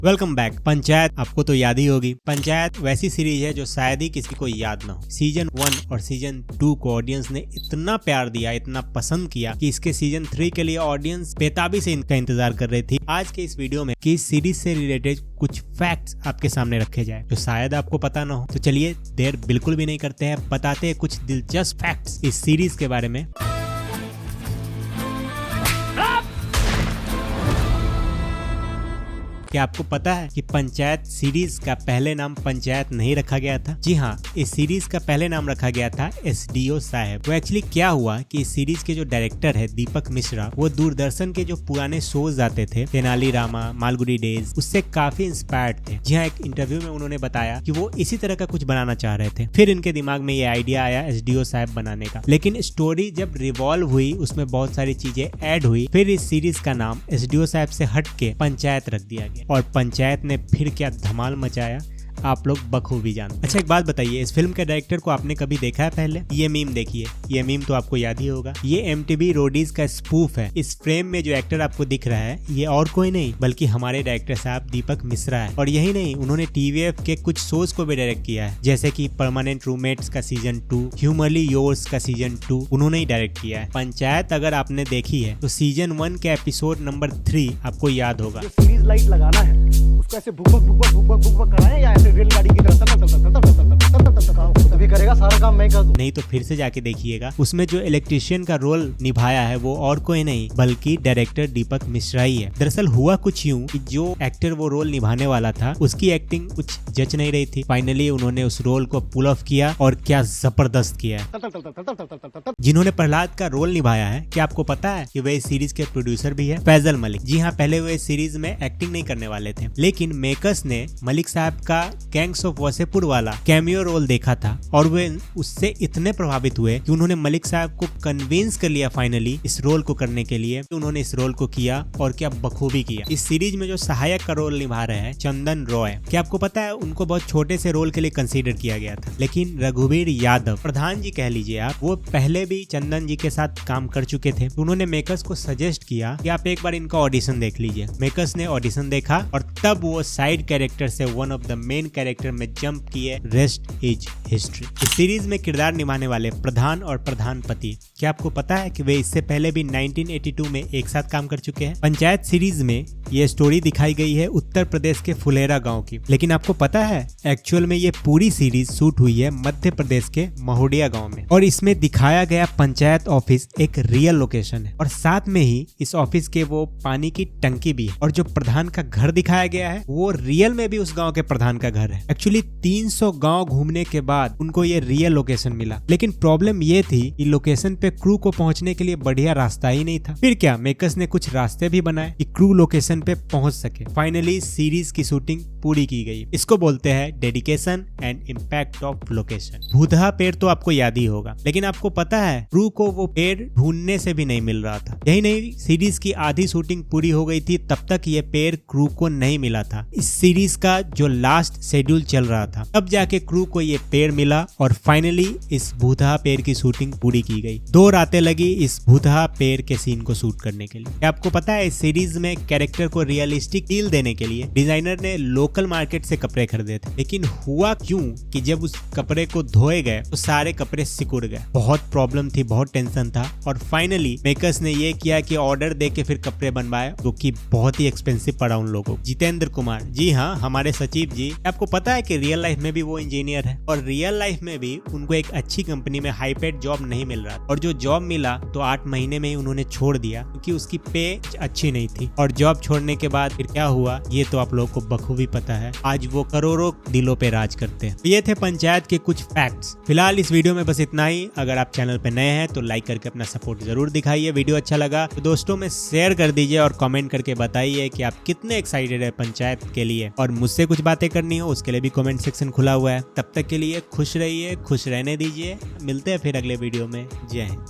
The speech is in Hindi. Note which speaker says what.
Speaker 1: Welcome back. पंचायत आपको तो याद ही होगी। पंचायत वैसी सीरीज है जो शायद ही किसी को याद ना हो। सीजन 1 और सीजन 2 को ऑडियंस ने इतना प्यार दिया, इतना पसंद किया कि इसके सीजन 3 के लिए ऑडियंस बेताबी से इनका इंतजार कर रही थी। आज के इस वीडियो में कि इस सीरीज से रिलेटेड कुछ फैक्ट्स आपके सामने रखे जाए जो शायद आपको पता ना हो। तो चलिए देर बिल्कुल भी नहीं करते हैं, बताते हैं कुछ दिलचस्प फैक्ट्स इस सीरीज के बारे में। क्या आपको पता है कि पंचायत सीरीज का पहले नाम पंचायत नहीं रखा गया था? जी हाँ, इस सीरीज का पहले नाम रखा गया था एसडीओ साहब। वो एक्चुअली क्या हुआ कि इस सीरीज के जो डायरेक्टर है दीपक मिश्रा, वो दूरदर्शन के जो पुराने शोज आते थे तेनाली रामा, मालगुडी डेज, उससे काफी इंस्पायर्ड थे। जी हाँ, एक इंटरव्यू में उन्होंने बताया कि वो इसी तरह का कुछ बनाना चाह रहे थे। फिर इनके दिमाग में ये आइडिया आया एसडीओ साहब बनाने का, लेकिन स्टोरी जब रिवॉल्व हुई उसमें बहुत सारी चीजें ऐड हुई। फिर इस सीरीज का नाम एसडीओ साहब से हट के पंचायत रख दिया गया और पंचायत ने फिर क्या धमाल मचाया आप लोग बखूबी जानते। अच्छा एक बात बताइए, इस फिल्म के डायरेक्टर को आपने कभी देखा है पहले? ये मीम देखिए, ये मीम तो आपको याद ही होगा। ये MTV रोडीज का स्पूफ है। इस फ्रेम में जो एक्टर आपको दिख रहा है ये और कोई नहीं बल्कि हमारे डायरेक्टर साहब दीपक मिश्रा है। और यही नहीं, उन्होंने TVF के कुछ शोज को भी डायरेक्ट किया है, जैसे कि परमानेंट रूममेट्स का सीजन 2, ह्यूमरली योर्स का सीजन 2 उन्होंने ही डायरेक्ट किया है। पंचायत अगर आपने देखी है तो सीजन 1 के एपिसोड नंबर 3 आपको याद होगा।
Speaker 2: सीरीज लाइट लगाना है उसको ऐसे भुक कराएं या ऐसे रेलगाड़ी की तरह तभी करेगा सारा काम मैं कर दूं।
Speaker 1: नहीं तो फिर से जाके देखिएगा, उसमें जो इलेक्ट्रिशियन का रोल निभाया है वो और कोई नहीं बल्कि डायरेक्टर दीपक मिश्रा ही है। दरअसल हुआ कुछ यूं कि जो एक्टर वो रोल निभाने वाला था उसकी एक्टिंग कुछ जच नहीं रही थी। फाइनली उन्होंने उस रोल को पुल ऑफ किया और क्या जबरदस्त किया है। जिन्होंने प्रहलाद का रोल निभाया है, क्या आपको पता है कि वे इस सीरीज के प्रोड्यूसर भी है? फैजल मलिक। जी हाँ, पहले वे इस सीरीज में एक्टिंग नहीं करने वाले थे, लेकिन मेकर्स ने मलिक साहब का गैंग्स ऑफ वासेपुर वाला कैमियो रोल देखा था और वे उससे इतने प्रभावित हुए कि उन्होंने मलिक साहब को कन्विंस कर लिया फाइनली इस रोल को करने के लिए। उन्होंने इस रोल को किया और क्या बखूबी किया। इस सीरीज में जो सहायक का रोल निभा रहे हैं चंदन रॉय, क्या आपको पता है उनको बहुत छोटे से रोल के लिए कंसीडर किया गया था, लेकिन रघुवीर यादव प्रधान जी कह लीजिए आप, वो पहले भी चंदन जी के साथ काम कर चुके थे। तो उन्होंने मेकर्स को सजेस्ट किया कि आप एक बार इनका ऑडिशन देख लीजिए। मेकर्स ने ऑडिशन देखा और तब वो साइड कैरेक्टर से one of the main character में जंप किए। Rest is history. इस सीरीज में किरदार निभाने वाले प्रधान और प्रधान पति, क्या आपको पता है कि वे इससे पहले भी 1982 में एक साथ काम कर चुके हैं? पंचायत सीरीज में ये स्टोरी दिखाई गई है उत्तर प्रदेश के फुलेरा गांव की, लेकिन आपको पता है एक्चुअल में ये पूरी सीरीज शूट हुई है मध्य प्रदेश के महोडिया गांव में। और इसमें दिखाया गया पंचायत ऑफिस एक रियल लोकेशन है और साथ में ही इस ऑफिस के वो पानी की टंकी भी है। और जो प्रधान का घर दिखाया गया है वो रियल में भी उस गाँव के प्रधान का घर है। एक्चुअली 300 गाँव घूमने के बाद उनको ये रियल लोकेशन मिला, लेकिन प्रॉब्लम ये थी कि लोकेशन पे क्रू को पहुंचने के लिए बढ़िया रास्ता ही नहीं था। फिर क्या मेकर्स ने कुछ रास्ते भी बनाए कि क्रू लोकेशन पे पहुंच सके। फाइनली सीरीज की शूटिंग पूरी की गई। इसको बोलते हैं dedication and impact of location. भूतहा पेड़ तो आपको याद ही होगा, लेकिन आपको पता है क्रू को वो पेड़ ढूंढने से भी नहीं मिल रहा था। यही नहीं, सीरीज की आधी शूटिंग पूरी हो गई थी तब तक ये पेड़ क्रू को नहीं मिला था। इस सीरीज का जो लास्ट शेड्यूल चल रहा था तब जाके क्रू को ये पेड़ मिला और फाइनली इस भूतहा पेड़ की शूटिंग पूरी की गई। 2 रातें लगी इस भूतहा पेड़ के सीन को शूट करने के लिए। आपको पता है इस सीरीज में कैरेक्टर को रियलिस्टिक फील देने के लिए डिजाइनर ने लोकल मार्केट से कपड़े खरीदे थे, लेकिन हुआ क्यों कि जब उस कपड़े को धोए गए तो सारे कपड़े सिकुड़ गए। बहुत प्रॉब्लम थी, बहुत टेंशन था और फाइनली मेकर्स ने ये किया कि ऑर्डर दे के फिर कपड़े बनवाए, जो कि बहुत ही एक्सपेंसिव पड़ा उन लोगों को। जितेंद्र कुमार, जी हाँ, हमारे सचिव जी, आपको पता है कि रियल लाइफ में भी वो इंजीनियर है और रियल लाइफ में भी उनको एक अच्छी कंपनी में हाई पेड जॉब नहीं मिल रहा और जो जॉब मिला तो 8 महीने में ही उन्होंने छोड़ दिया क्योंकि उसकी पे अच्छी नहीं थी। और जॉब छोड़ने के बाद फिर क्या हुआ ये तो आप लोगों को बखूबी पता है। आज वो करोड़ों दिलों पे राज करते हैं। ये थे पंचायत के कुछ फैक्ट्स। फिलहाल इस वीडियो में बस इतना ही। अगर आप चैनल पे नए हैं तो लाइक करके अपना सपोर्ट जरूर दिखाइए। वीडियो अच्छा लगा तो दोस्तों में शेयर कर दीजिए और कमेंट करके बताइए कि आप कितने एक्साइटेड है पंचायत के लिए। और मुझसे कुछ बातें करनी हो उसके लिए भी कमेंट सेक्शन खुला हुआ है। तब तक के लिए खुश रहिए, खुश रहने दीजिए। मिलते हैं फिर अगले वीडियो में। जय हिंद।